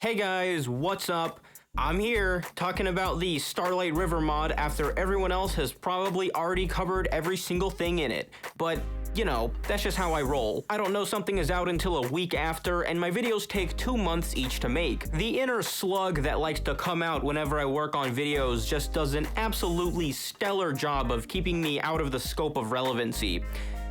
Hey guys, what's up? I'm here talking about the Starlight River mod after everyone else has probably already covered every single thing in it. But, you know, that's just how I roll. I don't know something is out until a week after, and my videos take 2 months each to make. The inner slug that likes to come out whenever I work on videos just does an absolutely stellar job of keeping me out of the scope of relevancy.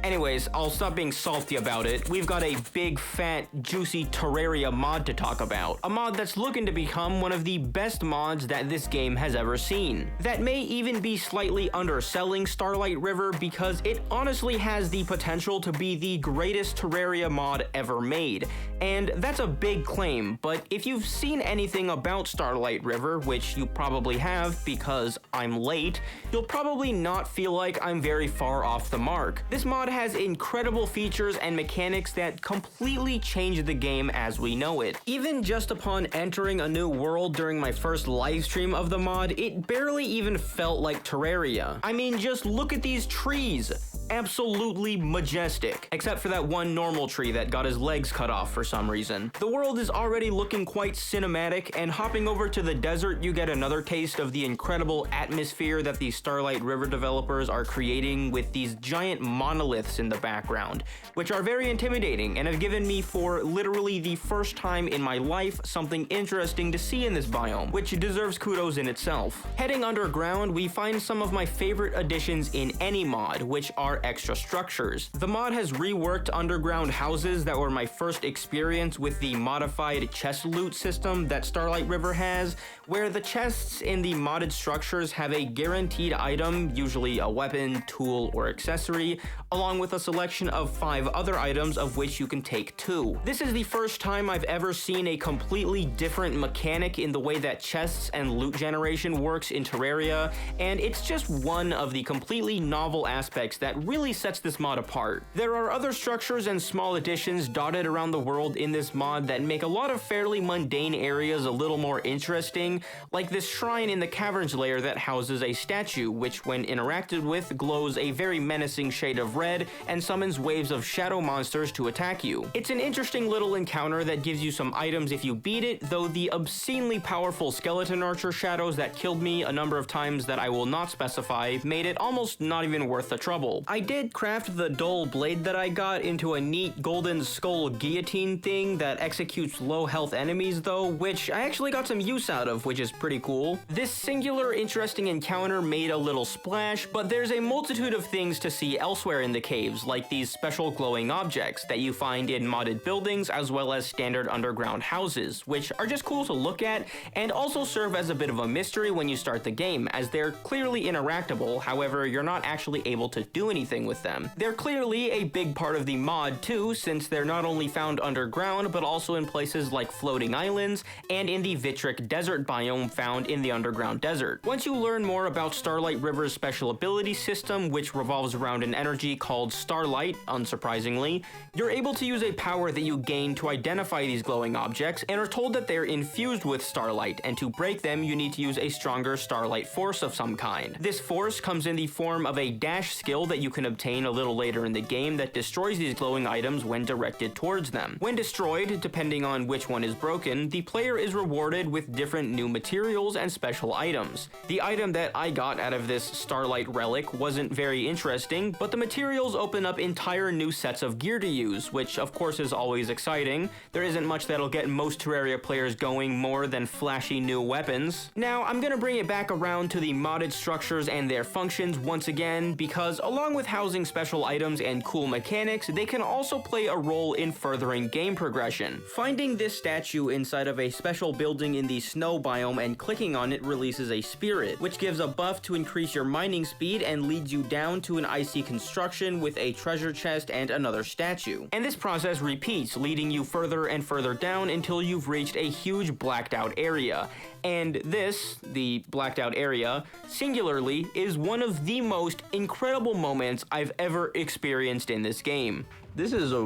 Anyways, I'll stop being salty about it. We've got a big, fat, juicy Terraria mod to talk about. A mod that's looking to become one of the best mods that this game has ever seen. That may even be slightly underselling Starlight River because it honestly has the potential to be the greatest Terraria mod ever made. And that's a big claim, but if you've seen anything about Starlight River, which you probably have because I'm late, you'll probably not feel like I'm very far off the mark. This mod has incredible features and mechanics that completely change the game as we know it. Even just upon entering a new world during my first livestream of the mod, it barely even felt like Terraria. I mean, just look at these trees. Absolutely majestic, except for that one normal tree that got his legs cut off for some reason. The world is already looking quite cinematic, and hopping over to the desert, you get another taste of the incredible atmosphere that the Starlight River developers are creating with these giant monoliths in the background, which are very intimidating and have given me, for literally the first time in my life, something interesting to see in this biome, which deserves kudos in itself. Heading underground, we find some of my favorite additions in any mod, which are extra structures. The mod has reworked underground houses that were my first experience with the modified chest loot system that Starlight River has, where the chests in the modded structures have a guaranteed item, usually a weapon, tool, or accessory, along with a selection of 5 other items of which you can take 2. This is the first time I've ever seen a completely different mechanic in the way that chests and loot generation works in Terraria, and it's just one of the completely novel aspects that really sets this mod apart. There are other structures and small additions dotted around the world in this mod that make a lot of fairly mundane areas a little more interesting, like this shrine in the caverns layer that houses a statue, which when interacted with glows a very menacing shade of red and summons waves of shadow monsters to attack you. It's an interesting little encounter that gives you some items if you beat it, though the obscenely powerful skeleton archer shadows that killed me a number of times that I will not specify made it almost not even worth the trouble. I did craft the dull blade that I got into a neat golden skull guillotine thing that executes low health enemies though, which I actually got some use out of, which is pretty cool. This singular interesting encounter made a little splash, but there's a multitude of things to see elsewhere in the caves, like these special glowing objects that you find in modded buildings as well as standard underground houses, which are just cool to look at and also serve as a bit of a mystery when you start the game, as they're clearly interactable, however you're not actually able to do anything with them. They're clearly a big part of the mod too, since they're not only found underground but also in places like floating islands and in the Vitric desert biome found in the underground desert. Once you learn more about Starlight River's special ability system, which revolves around an energy called Starlight, unsurprisingly, you're able to use a power that you gain to identify these glowing objects and are told that they're infused with Starlight, and to break them you need to use a stronger Starlight force of some kind. This force comes in the form of a dash skill that you can obtain a little later in the game that destroys these glowing items when directed towards them. When destroyed, depending on which one is broken, the player is rewarded with different new materials and special items. The item that I got out of this Starlight relic wasn't very interesting, but the materials open up entire new sets of gear to use, which of course is always exciting. There isn't much that'll get most Terraria players going more than flashy new weapons. Now, I'm gonna bring it back around to the modded structures and their functions once again, because along with housing special items and cool mechanics, they can also play a role in furthering game progression. Finding this statue inside of a special building in the snow biome and clicking on it releases a spirit, which gives a buff to increase your mining speed and leads you down to an icy construction with a treasure chest and another statue. And this process repeats, leading you further and further down until you've reached a huge blacked out area. And this, the blacked out area, singularly, is one of the most incredible moments I've ever experienced in this game. This is a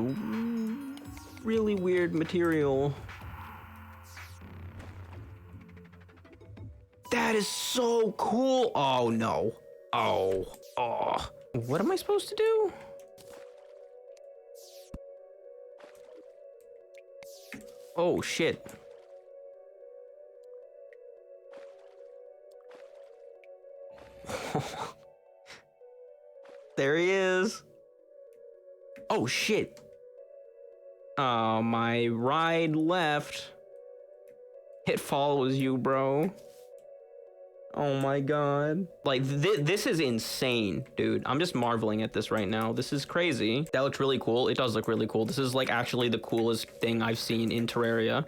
really weird material. That is so cool. Oh no. Oh. What am I supposed to do? Oh shit. There he is. Oh shit. My ride left. It follows you, bro. Oh my god. Like, this is insane, dude. I'm just marveling at this right now. This is crazy. That looks really cool. It does look really cool. This is, like, actually the coolest thing I've seen in Terraria.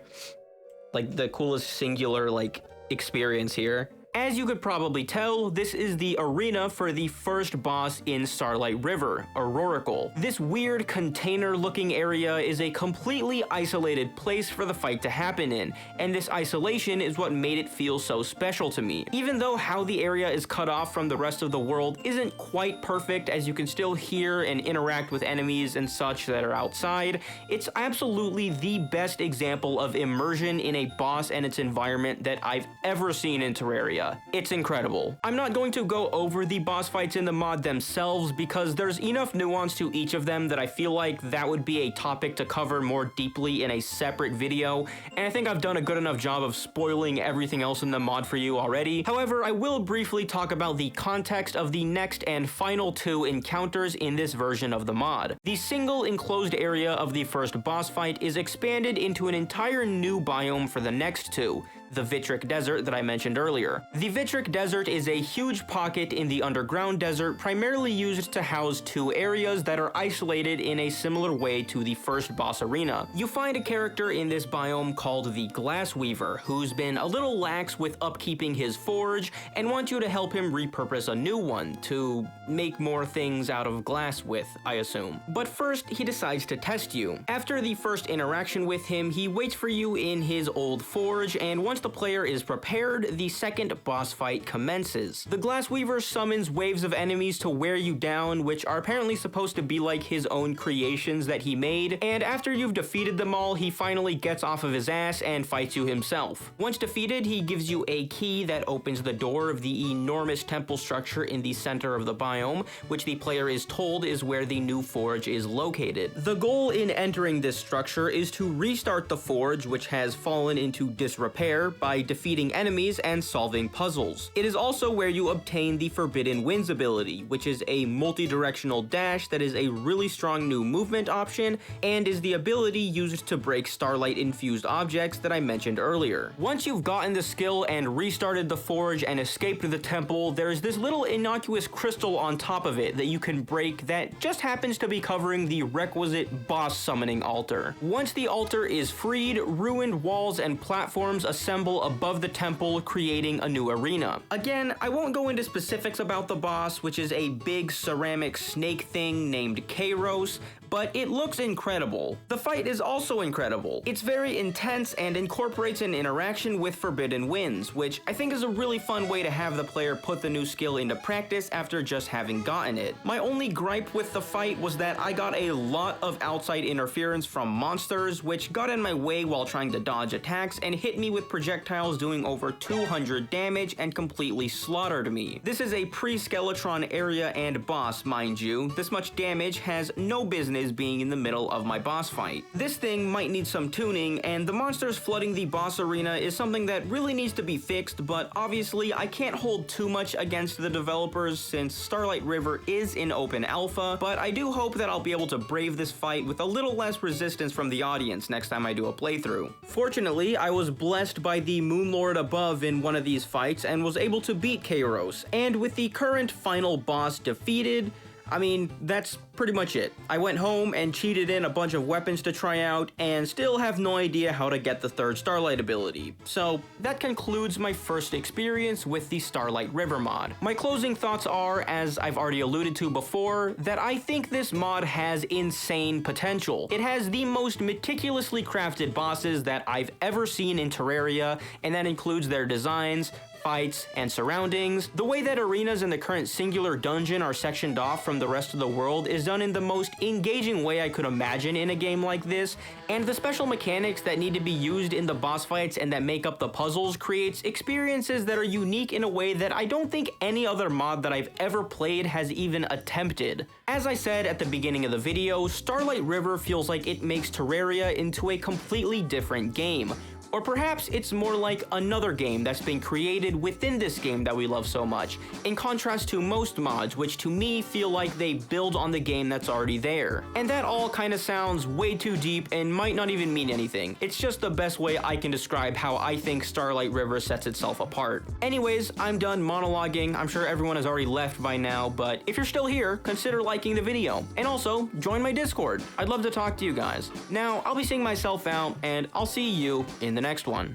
Like, the coolest singular, like, experience here. As you could probably tell, this is the arena for the first boss in Starlight River, Aurorical. This weird container-looking area is a completely isolated place for the fight to happen in, and this isolation is what made it feel so special to me. Even though how the area is cut off from the rest of the world isn't quite perfect, as you can still hear and interact with enemies and such that are outside, it's absolutely the best example of immersion in a boss and its environment that I've ever seen in Terraria. It's incredible. I'm not going to go over the boss fights in the mod themselves because there's enough nuance to each of them that I feel like that would be a topic to cover more deeply in a separate video, and I think I've done a good enough job of spoiling everything else in the mod for you already. However, I will briefly talk about the context of the next and final two encounters in this version of the mod. The single enclosed area of the first boss fight is expanded into an entire new biome for the next two, the Vitric Desert that I mentioned earlier. The Vitric Desert is a huge pocket in the underground desert primarily used to house two areas that are isolated in a similar way to the first boss arena. You find a character in this biome called the Glass Weaver, who's been a little lax with upkeeping his forge and wants you to help him repurpose a new one to make more things out of glass with, I assume. But first, he decides to test you. After the first interaction with him, he waits for you in his old forge, and once the player is prepared, the second boss fight commences. The Glassweaver summons waves of enemies to wear you down, which are apparently supposed to be like his own creations that he made, and after you've defeated them all, he finally gets off of his ass and fights you himself. Once defeated, he gives you a key that opens the door of the enormous temple structure in the center of the biome, which the player is told is where the new forge is located. The goal in entering this structure is to restart the forge, which has fallen into disrepair, by defeating enemies and solving puzzles. It is also where you obtain the Forbidden Winds ability, which is a multi-directional dash that is a really strong new movement option and is the ability used to break starlight-infused objects that I mentioned earlier. Once you've gotten the skill and restarted the forge and escaped the temple, there's this little innocuous crystal on top of it that you can break that just happens to be covering the requisite boss summoning altar. Once the altar is freed, ruined walls and platforms assemble above the temple, creating a new arena. Again, I won't go into specifics about the boss, which is a big ceramic snake thing named Kairos, but it looks incredible. The fight is also incredible. It's very intense and incorporates an interaction with Forbidden Winds, which I think is a really fun way to have the player put the new skill into practice after just having gotten it. My only gripe with the fight was that I got a lot of outside interference from monsters, which got in my way while trying to dodge attacks and hit me with projectiles doing over 200 damage and completely slaughtered me. This is a pre-Skeletron area and boss, mind you. This much damage has no business being in the middle of my boss fight. This thing might need some tuning, and the monsters flooding the boss arena is something that really needs to be fixed, but obviously I can't hold too much against the developers since Starlight River is in open alpha, but I do hope that I'll be able to brave this fight with a little less resistance from the audience next time I do a playthrough. Fortunately, I was blessed by the Moonlord above in one of these fights and was able to beat Kairos, and with the current final boss defeated, I mean, that's pretty much it. I went home and cheated in a bunch of weapons to try out, and still have no idea how to get the third Starlight ability. So that concludes my first experience with the Starlight River mod. My closing thoughts are, as I've already alluded to before, that I think this mod has insane potential. It has the most meticulously crafted bosses that I've ever seen in Terraria, and that includes their designs, fights, and surroundings. The way that arenas in the current singular dungeon are sectioned off from the rest of the world is done in the most engaging way I could imagine in a game like this, and the special mechanics that need to be used in the boss fights and that make up the puzzles creates experiences that are unique in a way that I don't think any other mod that I've ever played has even attempted. As I said at the beginning of the video, Starlight River feels like it makes Terraria into a completely different game, Or perhaps it's more like another game that's been created within this game that we love so much, in contrast to most mods, which to me feel like they build on the game that's already there. And that all kind of sounds way too deep and might not even mean anything. It's just the best way I can describe how I think Starlight River sets itself apart. Anyways, I'm done monologuing. I'm sure everyone has already left by now, but if you're still here, consider liking the video. And also, join my Discord. I'd love to talk to you guys. Now, I'll be seeing myself out, and I'll see you in the next one.